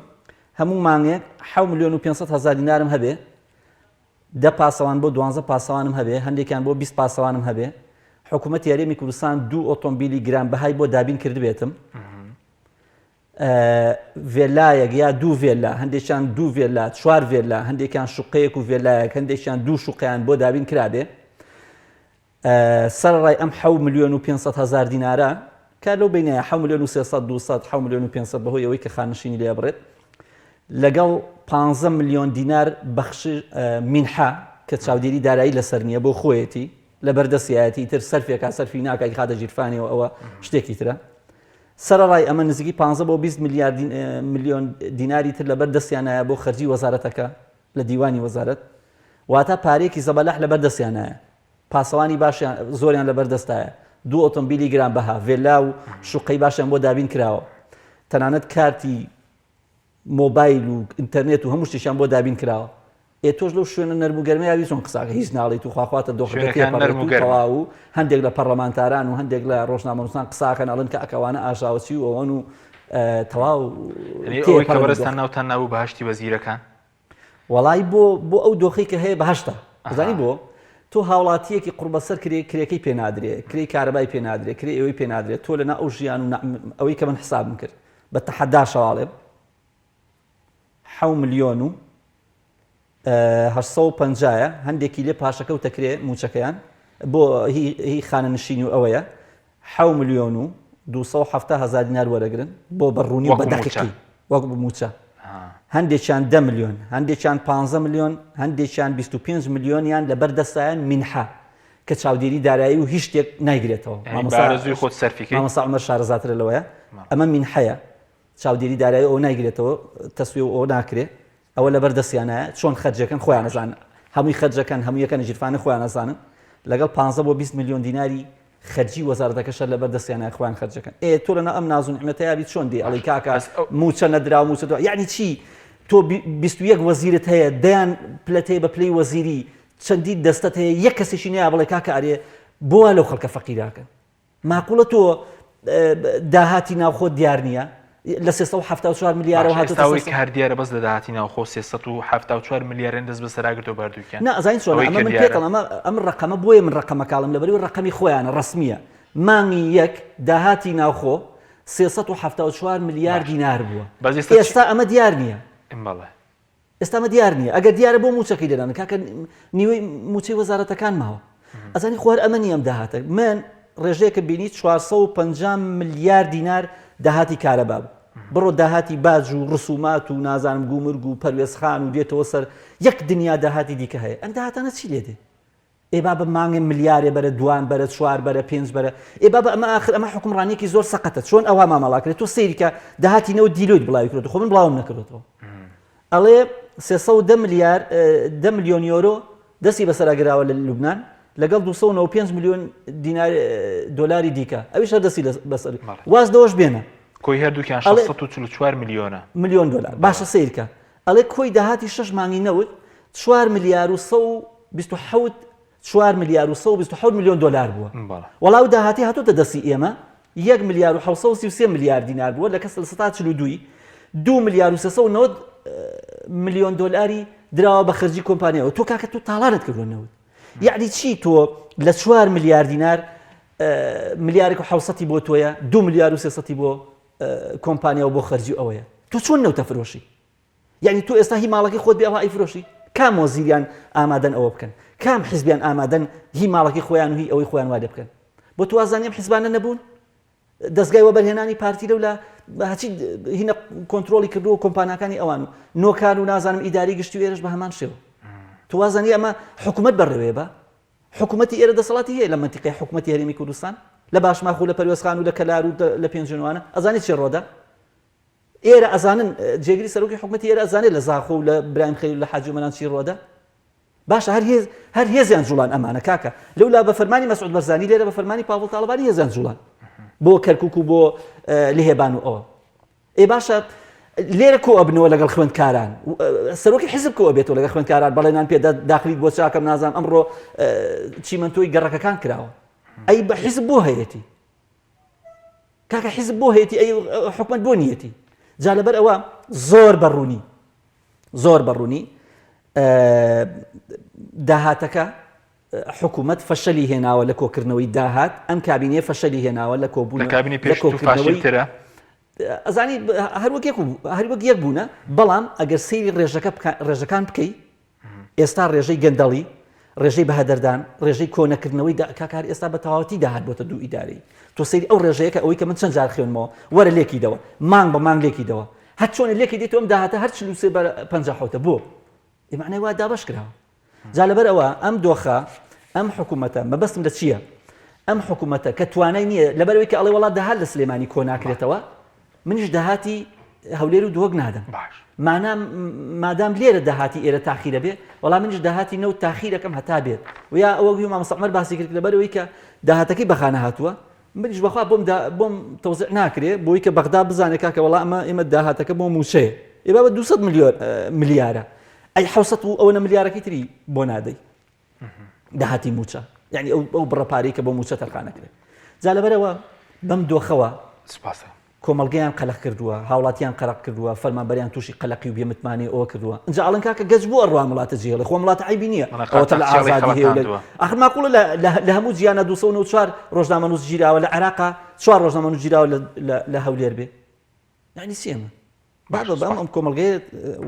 هەموو مانگێک 7,500,000 دینارم هەبێ 10 پاسەوان بۆ 12 پاسەوانم هەبێ هەندێکیان بۆ 20 پاسەوانم هەبێ حکوومەت یاریێمی کوردستان 2 ئۆتۆمبیلی گرانبەهای بۆ دابین کردبێتم ڤێلایەک یا 2 ڤێلا هەندێکیان 2 ڤێلا 4 ڤێلا هەندێکیان شوقەیەک و ڤێلایەک هەندێکیان 2 شوقەیان بۆ دابین کرابێ سەرڕای ئەم 7,500,000 دینارە کە لەو بینایە 7,300,200 7,500,000 بەهۆی ئەوەی کە خانشینی لێ بڕێت لەگەڵ 15 ملیۆن دینار بەخش مینحە کە چاودێری دارایی لەسەر نییە بۆ خۆیەتی لە بەردەستایەتی تر سەرفێکا سەرفی ناکای خاتە ژیرفانیەوە ئەوە شتێکی ترە سەرڕای ئەمە نزیکی 15 بۆ 20 میلیۆن دیناری تر لە بەردەستیانایە بۆ خەرجی وەزارەتەکە لە دیوانی وەزارەت واتە پارێکی زەبەلەح لەبەردەستیانایە پاسەوانی باشیان زۆریان لەبەردەستایە دوو ئۆتۆمبیلی گرانبەها ڤێلا و شوقەی باشیان بۆ دابین کراوە تەنانەت کارتی مۆبایل و ئینتەرنێت و هەموو شتێکیان بۆ دابین کراوە تۆش لەو شوێنە نەرموگەرمەیەوی چۆن قساکە هیچ ناڵیت و خواخواتە دۆخەکەتەوا و هەندێک لە پەرلەمانتاران و هەندێک لە ڕۆژنامەنووسان قساکەن ئەڵن کە ئەکەوانە ئاژاوچی و ئەوەن و تەواو ئەوەی کە بەڕێستان ناوتان نابوو بەهشتی وەزیرەکان وەڵای بۆ ئەو دۆخەی کە هەیە بەهشتا زانی بۆ تۆ هاوڵاتیەکی قوربەسەر کرێکەی پێنادرێ کرێی کارەبای پێنادرێ کرێ ئەوەی پێنادرێت تۆ لەنا ئەو ژیان و ئەوەی کە من حسابم کرد بە تەحەدا شەواڵێ 7 ملیۆن و 850 هەندێکی لێ پاشەکەوتە کرێ موچەکەیان بۆ هی خانە نشینی و ئەوەیە 7 ملیۆن و 270,000 دینار وەرەگرن بۆ بەڕوونی و بەدەقیقی وەک موچە هەندێکیان 10 ملیۆن هەندێکیان 15 ملیۆن هەندێکیان 25 ملیۆنیان لەبەردەستایان منحە کە چاودێری دارایی و هیچ شتێک نایگرێتەوە خۆت سەرفیکەی مامۆستا عومەر شارەزاترە لەوەیە ئەمە منحەیە چاودێری دارایی ئەو نایگرێتەوە تەسوی ئەو ناکرێ ئەوە لەبەردەستیانە چۆن خەرجەکەن خۆیان نەزانن هەمووی خەرجەکەن هەموویەکەن ژیرفانە خۆیان نەزانن لەگەڵ 15 بۆ 20 ملیۆن دیناری خەرجی وەزارەتەکەشە لەبەردەستیانە خۆیان خەرجەکەن تۆ لەنا ئەم ناز و نعمەتەیابی چۆن دی ئەڵی کاکە موچە نەدرا و موچە یعنی چی تۆ 21 وەزیرت هەیە دەیان پلەتەیە بە پلەی وەزیری چەندی دەستت هەیە یەک کەسێکی نییە بڵێ کاکە ئارێ بۆ لەو خەڵکە فەقیراکە ماقوڵە تۆ داهاتی ناوخۆ دیار نییە لە 374 میلیارەوە هاتووی کار دیارە بەس لە داهاتی ناوخۆ 374 میلیارن دەست بە سەراگرتەوە بەردووکیان ئەزانین چۆن ئەمە من پێکەڵ ئەم ڕقەمە بۆیە من ڕقەمە کاڵم لەبەرەوەی ڕقەمی خۆیانە ڕسمیە مانگی یەک داهاتی ناوخۆ 374 میلیارد دینار بووە ئێستا ئەمە دیار نییە ئێستا ئەمە دیار نییە ئەگەر دیارە بۆ موچەکەی دەدان کاکە نیوەی موچەی وەزارەتەکان ماوە ئەزانی خوار ئەمە نیەم داهاتە من ڕێژەیەکە بینیت 450 میلیارد دینار داهاتی کارەبا بڕۆ داهاتی باج و ڕسومات و نازانم گومرگ و پەروێزخان و دێتەوە سەر یەک دنیا داهاتی دیکە هەیە ئەم داهاتانە چی لێ دێ ئێبا بە مانگە ملیارێ بەرە دوان بەرە چوار بەرە پێنج بەرە ئێبا بە ئەمە ئاخر ئەمە حکومڕانیەکی زۆر سەقەتە چۆن ئەوە مامەڵاکرێت تۆ سەیریکە داهاتی نەوە دیلۆیت بڵاوی کردێت خۆ من بڵاوم نەکردێتەوە ئەڵێ 310 ملیۆن یۆرۆ دەستی بەسەراگراوە لە لوبنان لەگەڵ 295 ملیۆن دینار دۆلاری دیکە ئەویش هەر دەستی بەسەر واز دەوەش بێنە کۆی هەردووکیان 644 میلیۆنە ملیۆن دلار باشە سیرکە ئەڵێ کۆی داهاتی 6 مانگی نەوت 4 میلیار و 4 میلیار و 127 میلیۆن دلار بووە وەڵاو داهاتی هاتوتە دەستی ئێمە 1 میلیار و 733 میلیارد دینار بووە لە کەس لە 142 2 میلیار و 390 میلیۆن دلاری دراوە بە خەرجی کۆمپانیەوە تۆ کاکە تۆ تاڵانت کردوونەوە یعنی چی تۆ لە 4 میلیارد دینار ملیارێک و 700 بۆ تۆیە 2 میلیار و 300 بۆ کۆمپانیاوە بۆ خەرجی ئەوەیە تۆ چۆن نەوتە فرۆشی یعنی تۆ ئێستا هی ماڵەکەی خۆت بێ ئەوە ئەیفرۆشی کام وەزیریان ئامادەن ئەوە بکەن کام حیزبیان ئامادەن هی ماڵەکەی خۆیان و هی ئەوەی خۆیان وا بکەن بۆ تو وازانیم حیزبانە نەبوون دەستگای وەبەرهێنانی پارتی لەو لە هەچی هینە کۆنتترۆلی کردو کۆمپانیەکانی ئەوان و نۆکان و نازانم ئیداری گشتی و ئێرەش بە هەمان شێوە تو وازانی ئەمە حکوومەت بەڕێوێ بە حکوومەتی ئێرە دەسەڵاتی هەیە لە منتیقی حکوومەتی هەرێمی کوردستان لە باشماخ و لە پەروێزخان و لە کەلار و لە پێنجێنوانە ئەزانێت چێ ڕۆدا ئێرە ئەزانن جێگیری سەرۆکی حکوومەتی ئێرە ئەزانێت لە زاخۆ و لە برایم خەیل لە حاجی مەلان چی ڕۆدا باشە هەر هێزیان جوڵان ئەمانە کاکە لەولا بە فەرمانی مەسعود بەرزانی لێرە بە فەرمانی پاڤڵ تاڵبانی هێزیان جوڵان بۆ کەرکووک و بۆ لێهێبان و ئەوە باشە لێرە کۆ ئەبنەوە لەگەڵ خوێندکاران سەرۆکی حیزب کۆ ئەبێتەوە لەگەڵ خوێندکاران بەڵێنان پێ داخلیت بۆ چاکەم نازانم ئەمڕۆ چیمەنتۆی گەڕەکەکان کراوە ئەی بە حیزب بۆ هەیەتی کاکە حیزب بۆ هەیەتی ئەی حکومەت بۆ نیەتی جا لەبەر ئەوە زۆر بەڕوونی داهاتەکە حکوومەت فەشەلی هێناوە لە کۆکردنەوەی داهات ئەم کابینێ فەشەلی هێناوە لە کۆبوونەوەی ئەزانی هەروەک یەک بوونە بەڵام ئەگەر سەیری ڕێژەکان بکەی ئێستا ڕێژەی گەندەڵی ڕێژەی بەهەدەردان ڕێژەی کۆنەکردنەوەی کاکار ئێستا بە تەواوەتی داهات بۆتە دوو ئیدارەی تۆ سەیری ئەو ڕێژەیەکە ئەوەی کە من چەند جار خوێنمەوە وەرە لێکیدەوە مانگ بە مانگ لێکیدەوە هەر چۆنە لێکی دێتەوە ئەم داهاتە هەر 43 بۆ معنای وا دابەش کراوە جا لەبەر ئەوە ئەم دۆخە ئەم حکوومەتە مەبەستم لە چییە ئەم حکوومەتە کە توانای نییە لەبەرەوەی کە ئەڵێ وڵات داهات لە سلێمانی کۆ ناکرێتەوە منیش داهاتی هەولێر و دۆک نادەم مادام لێرە داهاتی ئێرە تاخیرە بێ وەڵام منیش داهاتی نەوت تاخیرەکەم هەتا بێت و یا ئەوە گوێ مامۆستا عومەر باسی کرد لەبەرەوەی کە داهاتەکەی بەخانە هاتووە منیش بەخوا بۆم تەوزیع ناکرێ بۆی کە بەغدا بزانێت کاکە وەڵام ئێمە داهاتەکە بۆ موچەیە ئێ بابەت 200 ملیارە ئەی 600 و ئەوەنە ملیارەکەی تری بۆ نادەی داهاتی موچە یعنی ئەو بڕەپارەی کە بۆ موچە تەرخانەکرێت جا لەبەرەوە بەم دۆخەوە کۆمەڵگەیان قەلق کردووە هاوڵاتیان قەرق کردووە فەرمانبەریان تووشی قەلقی و بێمتمانی ئەوە کردووە اینجا ئەڵەن کاکە گەج بووە ڕوان وڵاتە جێڵێ خۆ وڵاتە عیبی نییە ئەوەتە لە ئازادی هەیە ئاخر ماقوڵە لە هەموو جیانە 204 ڕۆژنامەنووس گیراوە لە عێراقا 4 ڕۆژنامەنووس گیراوە لە هەولێر بێ یعنی سێمە بابە بەم ئەم کۆمەڵگەیە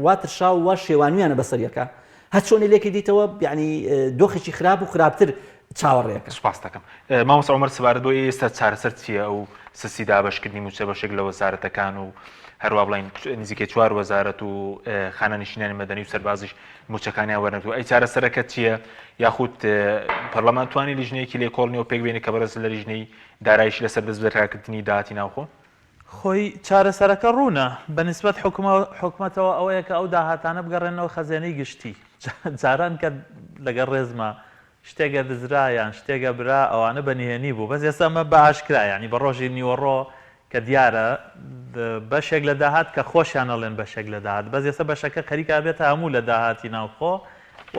واترشا و وا شێوانویانە بەسەریەکە هەر چۆنی لێکی دیتەوە یعنی دۆخێکی خراپ و خراپتر چاوەڕێەکە سپاس دەکەم مامۆستا عومەر سپارەت بۆ ئێستا چارەسەر چییە ئەو سسی دابەشکردنی موچە بەشێک لە وەزارەتەکان و هەروە بڵین نزیکەی 4 وەزارەت و خانەنشینانی مەدەنی و سەربازیش موچەکانیان وەرنەگرتووە ئەی چارەسەرەکە چییە یاخود پەرلەمان توانی لیژنەیەکی لێکۆڵنیەوە پێک بێنێ کە بەرز لە لیژنەی دارایشی لەسەر دەست بەکارکردنی داهاتی ناوخۆ خۆی چارەسەرەکە ڕوونە بەنسبەت حکوومەتەوە ئەوەیە کە ئەو داهاتانە بگەڕێنەوە خەزێنەی گشتی جاران کە لەگەڵ ڕێزمە شتێگە دزرایان شتێگە برا ئەوانە بەنهێنی بوو بەس ئێستا ئەمە باشکرایانی بە ڕۆژی نیوەڕۆ کە دیارە بەشێک لە داهات کە خۆشیان ئەڵێن بەشێک لە داهات بەس ئێستا بەشەکە خەریکا بێتە هەموو لە داهاتی ناوخۆ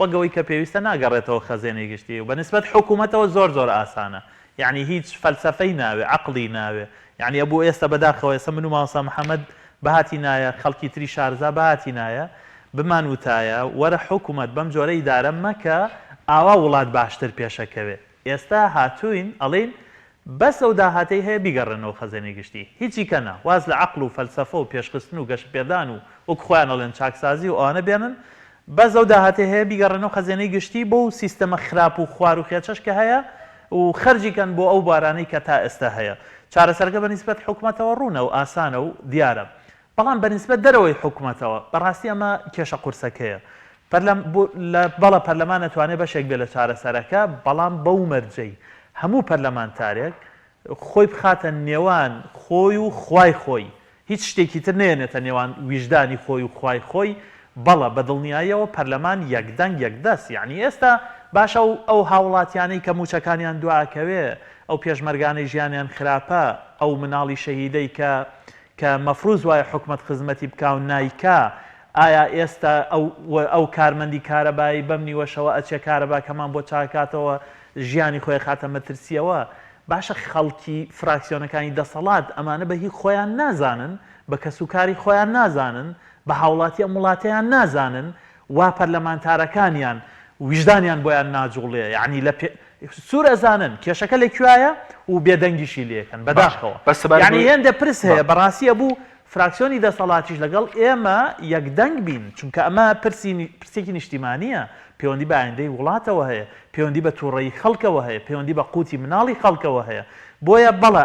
وەگەوەی کە پێویستە ناگەڕێتەوە خەزێنەی گشتی و بەنسبەت حکوومەتەوە زۆر ئاسانە یعنی هیچ فەلسەفەی ناوێ عەقڵی ناوێ یعنی ئەبوو ئێستا بەداخەوە ئێستا من و مامۆستا محەممەد بەهاتی نایە خەڵکی تری شارزا بەهاتی نایە بمان وتایە وەرە حکوومەت بەم جۆرە ئیدارە مەکە ئاوا وڵات باشتر پێشەکەوێ ئێستا هاتوین ئەڵین بەس ئەو داهاتەی هەیە بیگەڕێنەوە خەزێنەی گشتی هیچی کەنا واز لە عەقڵ و فەلسەفە و پێشخستن و گەشت پێدان و وەک خۆیان ئەڵێن چاکسازی و ئەوانە بێنن بەس ئەو داهاتەی هەیە بیگەڕێنەوە خەزێنەی گشتی بۆ سیستەمە خراپ و خوار و خێچەش کە هەیە و خەرجیکەن بۆ ئەو بارانەی کە تا ئێستا هەیە چارەسەرگە بەنسبەت حکوومەتەوە ڕوونە و ئاسانە و دیارە بەڵام بەنسبەت دەرەوەی حکوومەتەوە بەڕاستی ئەمە کێشە قورسەکەیە بەڵە پەرلەمان نەتوانێت بەشێک بێ لە چارەسەرەکە بەڵام بەو مەرجەی هەموو پەرلەمانتارێک خۆی بخاتە نێوان خۆی و خوای خۆی هیچ شتێکی تر نێنێتە نێوان ویژدانی خۆی و خوای خۆی بەڵە بەدڵنیاییەوە پەرلەمان یەکدەنگ یەکدەست یعنی ئێستا باشە ئەو هاوڵاتیانەی کە موچەکانیان دواکەوێ ئەو پێشمەرگانەی ژیانیان خراپە ئەو مناڵی شەهیدەی کە مەفروض وایە حکومەت خزمەتی بکە و نایکا ئایا ئێستا ئەو کارمەندی کارەبایی بەم نیوەشەوە ئەچێ کارەبا کەمان بۆ چاکاتەوە ژیانی خۆی خاتە مەترسیەوە باشە خەڵکی فراکسیۆنەکانی دەسەڵات ئەمانە بە هیچ خۆیان نازانن بە کەسوکاری خۆیان نازانن بە هاوڵاتی ئەم وڵاتیان نازانن وا پەرلەمانتارەکانیان ویژدانیان بۆیان ناجوڵێ یعنی لە سوور ئەزانن کێشەکە لەکوایە و بێدەنگیشی لێکەن بەداخەوە یعنی هێندە پرس هەیە بەڕاستیە بوو فراکسیۆنی دەسەڵاتیش لەگەڵ ئێمە یەکدەنگ بین چونکە ئەمە پرسێکی نیشتیمانیە پەیوەندی بە ئایندەی وڵاتەوە هەیە پەیوەندی بە تووڕەیی خەڵکەوە هەیە پەیوەندی بە قوتی مناڵی خەڵکەوە هەیە بۆیە بەڵە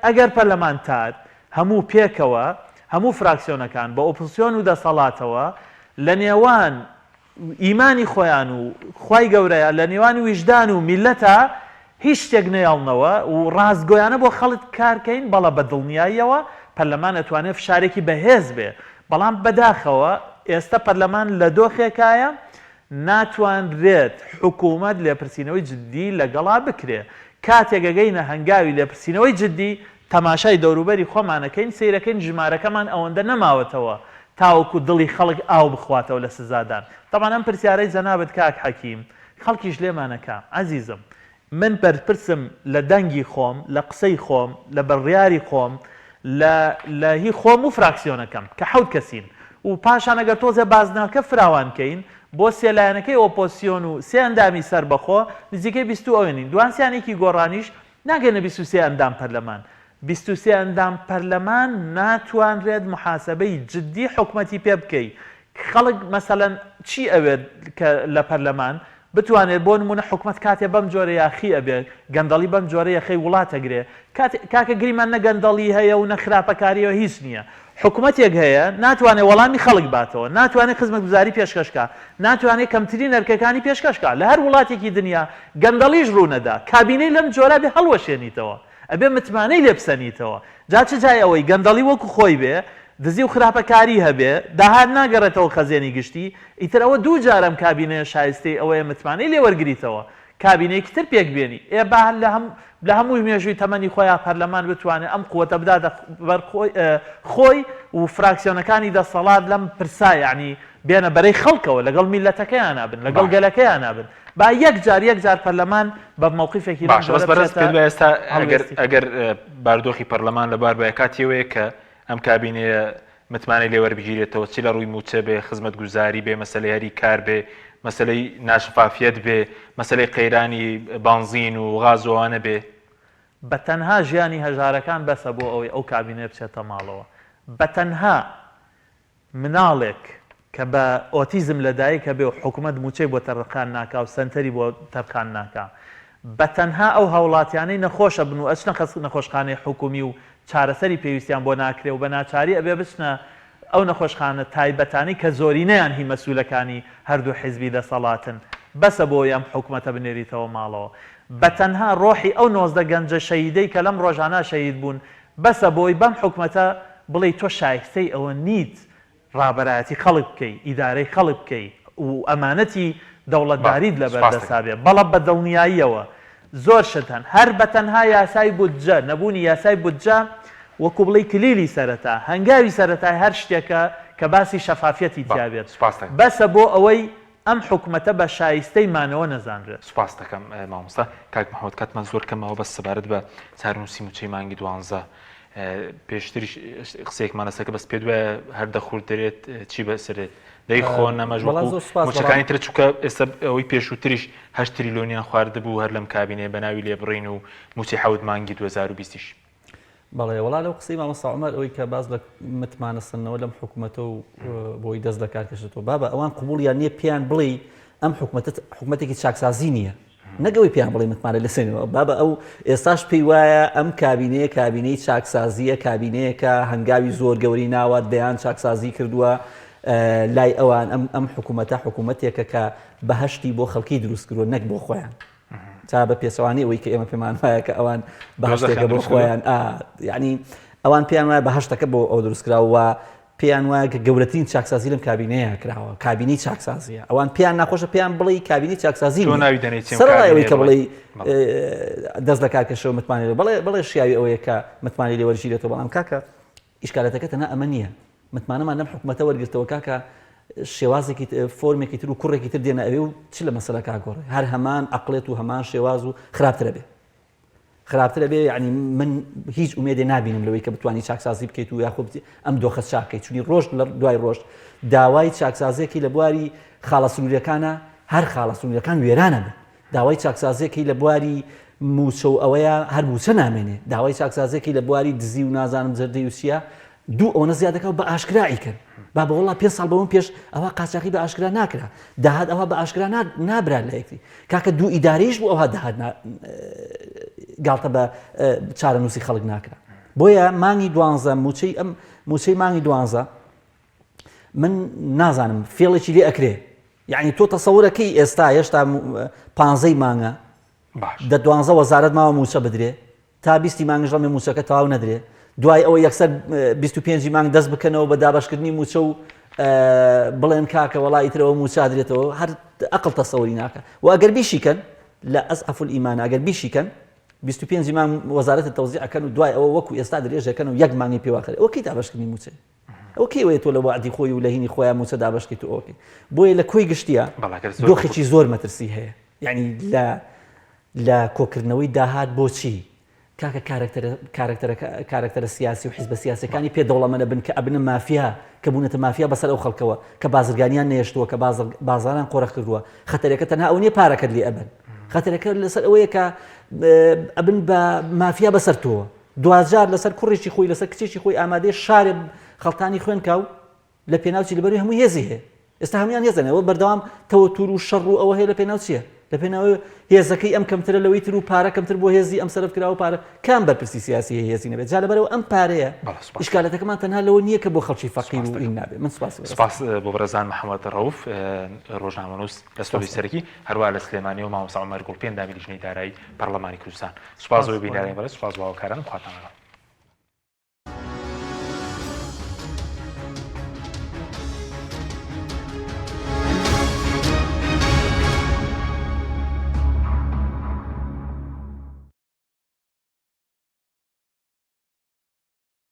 ئەگەر پەرلەمانتار هەموو پێکەوە هەموو فراکسیۆنەکان بە ئۆپۆزیسیۆن و دەسەڵاتەوە لە نێوان ئیمانی خۆیان و خوای گەورەیە لە نێوانی ویژدان و میلەتە هیچ شتێک نەیاڵنەوە و ڕاستگۆیانە بۆ خەڵک کارکەین بەڵە بە دڵنیاییەوە پەرلەمان ئەتوانێت فشارێکی بەهێز بێ بەڵام بەداخەوە ئێستا پەرلەمان لە دۆخێکایە ناتوانرێت حکوومەت لێپرسینەوەی جددی لەگەڵا بکرێ کاتێک گەگەینە هەنگاوی لێپرسینەوەی جددی تەماشای دەوروبەری خۆمانەکەین سیرەکەین ژمارەکەمان ئەوەندە نەماوەتەوە تاوەکو دڵی خەڵک ئاو بخواتەوە لە سزادان تەمان ئەم پرسیارەی جەنابەت کاک حەکیم خەڵکیش لێمانەکە عەزیزم من بەرپرسم لە دەنگی خۆم لە قسەی خۆم لە بەڕیاری خۆم لە هی خۆم و فراکسیۆنەکەم کە حەوت کەسین و پاشان ئەگەر تۆزە بازناکە فراوانکەین بۆ سێلایەنەکەی ئۆپۆزیسیۆن و سێ ئەندامی سەربەخۆ نزیکەی 20 ئەوێنین دوانسیانێکی گۆڕانیش ناگەنە 23 ئەندام پەرلەمان 23 ئەندام پەرلەمان ناتوانرێت محاسبەی جددی حکومەتی پێ بکەی خەڵک مەسەلەن چی ئەوێت کە لە پەرلەمان بتوانێت بۆ نمونە حکومەت کاتێ بەم جۆرە یاخی ئەبێت گەندەڵی بەم جۆرە یەخەی وڵاتەگرێ کاکە گریمان نە گەندەڵی هەیە و نە خراپەکاریەوە هیچ نییە حکومەتێک هەیە ناتوانێت وەڵامی خەڵک باتەوە ناتوانێت خزمەتگوزاری پێشکەشکە ناتوانێت کەمترین ئەرکەکانی پێشکەشکە لە هەر وڵاتێکی دنیا گەندەڵیش ڕوونەدا کابینەی لەم جۆرە بێ هەڵوەشێنیتەوە ئەبێ متمانەی لێ بسەنیتەوە جا چ جای ئەوەی گەندەڵی وەکو خۆی بێ دزی و خراپەکاری هەبێ داهات ناگەڕێتەوە خەزێنی گشتی ئیتر ئەوە دوو جارم کابینەیە شایستەی ئەوەیە متمانەی لێوەرگریتەوە کابینەیەکی تر پێک بێنی با لە هەمووی مێژووی تەمەنی خۆیان پەرلەمان بتوانێت ئەم قووەتە بدا خۆی و فراکسیۆنەکانی دەسەڵات لەم پرسا یعنی بێنە بەرەی خەڵکەوە لەگەڵ میلەتەکەیان نابن لەگەڵ گەلەکەیان نابن با یەک جار پەرلەمان بە مووقیفێکی ئێستا ئەگەر باردۆخی پەرلەمان لەبار بە کاتیەوەیە کە ئەم کابینەیە متمانەی لێوەربگیرێتەوە چی لە ڕووی موچە بێ خزمەت گوزاری بێ مەسەلەی هەری کار بێ مەسەلەی ناشفافیت بێ مەسەلەی قەیرانی بانزین و غازۆوانە بێ بە تەنها ژیانی هەژارەکان بەسە بۆ ئەوەی ئەو کابینە بچێتە ماڵەوە بە تەنها مناڵێک کە بە ئۆتیزم لەدایکە بێ و حکوومەت موچەی بۆ تەرخان ناکا و سنتەری بۆ تەرخان ناکا بە تەنها ئەو هەوڵاتیانەی نەخۆشە بن و ئەچنە نەخۆشخانەی حکومی و چارەسەری پێویستیان بۆ ناکرێ و بە ناچاری ئەبێ بچنە ئەو نەخۆشخانە تایبەتانی کە زۆرینەیان هی مەسوولەکانی هەردوو حیزبی دەسەڵاتن بەسە بۆ ئەم حکوومەتە بنێریتەوە ماڵەوە بە تەنها ڕۆحی ئەو 19 گەنجە شەیدەی کە لەم ڕۆژانە شەید بوون بەسە بۆی بەم حکوومەتە بڵێ تۆ شایستەی ئەوە نیت ڕابەرایەتی خەڵک بکەی ئیدارەی خەڵک بکەی و ئەمانەتی دەوڵەتداریت لەبەردەسا بێ بەڵە بە دڵنیاییەوە زۆر شتن هەر بە تەنها یاسای بودجە نەبوونی یاسای بودجە وەکو بڵێ کلیلی سەرەتا هەنگاوی سەرەتای هەر شتێکە کە باسی شەفافەتی تیابێت بەسە بۆ ئەوەی ئەم حکوومەتە بە شایستەی مانەوە نەزانرێت. سوپاس دەکەم مامۆستا کاک محەممەد کاتمان زۆر کەمەوە بەس سەبارەت بە چارنووسی موچەی مانگی 12 پێشتری قسەیەکمان لەسەکە بەس پێ دوایە هەر دەخورد دەرێت چی بەسرێت دەی خۆ نەمەژوچەکانی ترە چووکە ئێستا ئەوەی پێشووتریش 8 تریلیۆنیان خواردبوو هەر لەم کابینێ بەناوی لێبڕین و موچی حەوت مانگی 2020ش. بەڵێ وڵا لەو قسەی مامۆستا عومەر ئەوەی کە باز لە متمانەسنەوە لەم حکوومەتە و بۆی دەست لە کارکەشێتەوە بابە ئەوان قبوڵیان نییە پێیان بڵێ ئەم حکوومەتێکی چاکسازی نییە نەگەوەی پێیان بڵێ متمانە لەسێنەوە بابە ئەو ئێستاش پێی وایە ئەم کابینەیە کابینەی چاکسازیە کابینەیەکە هەنگاوی زۆر گەوری ناوات دەیان چاکسازی کردووە لای ئەوان ئەم حکوومەتە حکوومەتێکە کە بەهەشتی بۆ خەڵکی دروست کردووە نەک بۆ خۆیان تا بە پێچەوانی ئەوەی کە ئێمە پێمان وایە کە ئەوان بەهەشتێکە بۆ خۆیان یعنی ئەوان پێیان وایە بەهەشتەکە بۆ ئەو دروستکراوە پێیان وایە کە گەورەترین چاکسازی لەم کابینەیە کراوە کابینی چاکسازیە ئەوان پێیان ناخۆشە پێیان بڵێ کابینی چاکسازی سەرەوەی کە بڵێ دەست لە کارکەشەوە متمانێت بڵێ شیاوی ئەوەیە کە متمانی لێ وەرگیرێتەوە بەڵام کاکە ئیشکالەتەکە تەنها ئەمە نییە متمانەمان لەم حکوومەتە وەرگرتەوە کاکە شێوازێکی فۆرمێکی تر و کوڕێکی تر دێنە ئەوێ و چ لە مەسەلە کاگۆڕێ هەر هەمان عەقڵێت و هەمان شێواز و خراپترە بێ یعنی من هیچ ئومێدێ نبینم لەوەی کە بتوانانی چاکسازی بکەیت و یاخۆ ئەم دۆخە چاکەیت چونی ڕۆژ لە دوای ڕۆژ داوای چاکسازیەکی لە بواری خاڵە سنووریەکانە هەر خاڵە سنووریەکان وێرانە بن داوای چاکسازیەکی لە بواری موچە و ئەوەیە هەر موچە نامێنێ داوای چاکسازیەکی لە بواری دزی و نازانم جەردەی وسیە دوو ئەوە زیادەکە بە ئاشکرایی کرد با بەوەڵا 5 ساڵ بەوەم پێش ئەوە قاچاقی بە ئاشکرا ناکرا داهات ئەوە بە ئاشکرا نابرا لە یەکتی کاکە دوو ئیداریش بوو ئەوە داهات گاڵتە بە چارەنووسی خەڵک ناکرا بۆیە مانگی 12 موچەی مانگی 12 من نازانم فێڵێکی لێ ئەکرێ یعنی تۆ تەسەورەکەی ئێستا هێشتا 15 مانگە دە 12 وەزارەت ماوە موچە بدرێ تا 20 مانگش لەمێ موچەکە تەواو نەدرێ دوای ئەوە یەکسەر 25 مانگ دەست بکەنەوە بە دابشکردنی موچە و بڵێن کاکە وەڵی ترەوە موچادرێتەوە هەر ئەقڵ تەسەوری ناکە و ئەگەر بیشیکەن لە ئەسعەف الئیمان ئەگەر بیشیکەن 25 مانگ وەزارەتە تەوزیعەکەن و دوای ئەوە وەکو ئێستا درێژەکەن و یەک مانگی پێواخەرێ ئەوە کەی دابشکردنی موچە ئەو کێوەیە تۆ لە وعدی خۆی و لە هینی خۆیان موچە دابشکیت و ئۆکێ بۆیە لە کۆی گشتیە دۆخێکی زۆر مەترسی هەیە یعنی لە کۆکردنەوەی داهات بۆچی کاکە کارکتەرە سیاسی و حیزبە سیاسەکانی پێدەوڵەمەنە بن کە ئەبنە مافیا کە بوونەتە مافیا بەسەر ئەو خەڵکەوە کە بازرگانیان نێشتووە کە بازاران قۆڕە کردووە خەتەرەکە تەنها ئەو نییە پارەکەت لێ ئەبن خەتەرەکە لەسەر ئەوەیە کە ئەبن بە مافیا بەسەر تۆوە دوجار لەسەر کوڕێکی خۆی لەسەر کچێکی خۆی ئامادەی شارێ خەڵتانی خوێنکە و لە پێناوچی لەبەروی هەموو هێزی هەیە ئێستا هەمویان هێزنەوە بەردەوام تەوەتور و شەڕ و ئەوە هەیە لە پێناوچیە لە پێناوی هێزەکەی ئەم کەمترە لەوەی تر و پارە کەمتر بۆ هێزی ئەم سەرف کراوە پارە کام بەرپرسی سیاسی هێزی نەبێت جا لەبەرەوە ئەم پارەیە ئیشکالەتەکەمان تەنها لەوە نییە کە بۆ خەڵکی فەقیر و ئین نابێت من سپاس بۆ بەرەزان محەممەد ڕەوف ڕۆژنامەنووس لەسپۆی سەرەکی هەروە لە سلێمانی و مامۆستا عومەر گوڵپێن دابیری ژنەی دارایی پەرلەمانی کوردستان سوپاس بۆ بینەرانی بەرز سوپاس بۆ هاوکاران خواتان